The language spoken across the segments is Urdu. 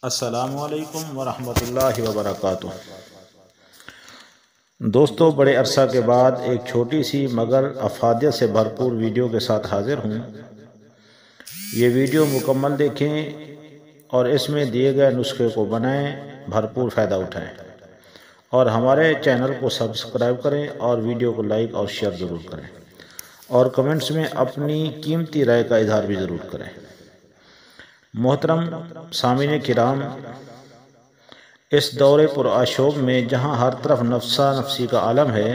السلام علیکم ورحمۃ اللہ وبرکاتہ۔ دوستو، بڑے عرصہ کے بعد ایک چھوٹی سی مگر افادیت سے بھرپور ویڈیو کے ساتھ حاضر ہوں۔ یہ ویڈیو مکمل دیکھیں اور اس میں دیے گئے نسخے کو بنائیں، بھرپور فائدہ اٹھائیں اور ہمارے چینل کو سبسکرائب کریں اور ویڈیو کو لائک اور شیئر ضرور کریں اور کمنٹس میں اپنی قیمتی رائے کا اظہار بھی ضرور کریں۔ محترم سامعین کرام، اس دور پرآشوب میں جہاں ہر طرف نفسا نفسی کا عالم ہے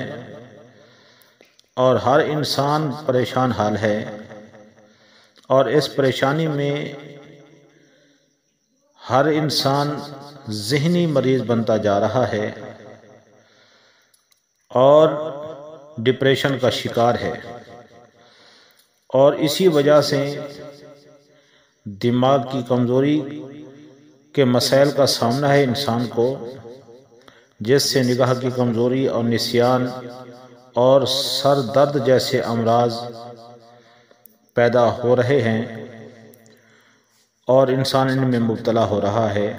اور ہر انسان پریشان حال ہے، اور اس پریشانی میں ہر انسان ذہنی مریض بنتا جا رہا ہے اور ڈپریشن کا شکار ہے، اور اسی وجہ سے دماغ کی کمزوری کے مسائل کا سامنا ہے انسان کو، جس سے نگاہ کی کمزوری اور نسیان اور سر درد جیسے امراض پیدا ہو رہے ہیں اور انسان ان میں مبتلا ہو رہا ہے۔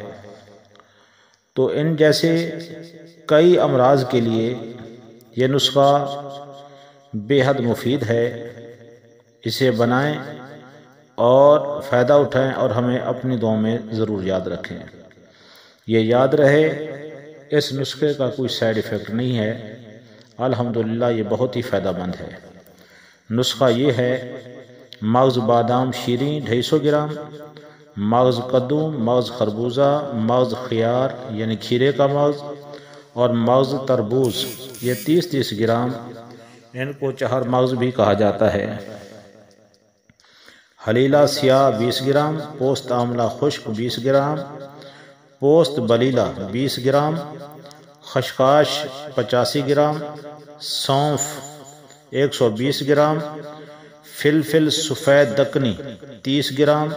تو ان جیسے کئی امراض کے لیے یہ نسخہ بے حد مفید ہے، اسے بنائیں اور فائدہ اٹھائیں اور ہمیں اپنی دعاؤں میں ضرور یاد رکھیں۔ یہ یاد رہے، اس نسخے کا کوئی سائیڈ ایفیکٹ نہیں ہے، الحمدللہ یہ بہت ہی فائدہ مند ہے۔ نسخہ یہ ہے: مغز بادام شیریں 250 گرام، مغز کدو، مغز خربوزہ، مغز خیار یعنی کھیرے کا مغز اور مغز تربوز یہ 30 گرام، ان کو چہر مغز بھی کہا جاتا ہے۔ حلیلہ سیاہ 20 گرام، پوست آملہ خشک 20 گرام، پوست بلیلہ 20 گرام، خشخاش 85 گرام، سونف 120 گرام، فلفل سفید دکنی 30 گرام۔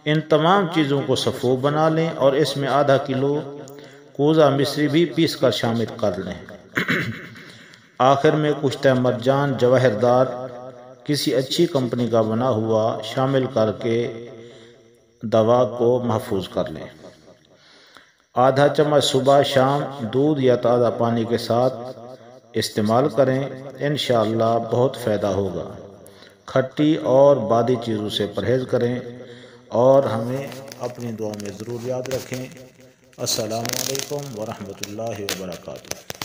ان تمام چیزوں کو سفوف بنا لیں اور اس میں آدھا کلو کوزہ مصری بھی پیس کر شامل کر لیں۔ آخر میں کشتہ مرجان جواہر دار کسی اچھی کمپنی کا بنا ہوا شامل کر کے دوا کو محفوظ کر لیں۔ آدھا چمچ صبح شام دودھ یا تازہ پانی کے ساتھ استعمال کریں، انشاءاللہ بہت فائدہ ہوگا۔ کھٹی اور بادی چیزوں سے پرہیز کریں اور ہمیں اپنی دعاؤں میں ضرور یاد رکھیں۔ السلام علیکم ورحمۃ اللہ وبرکاتہ۔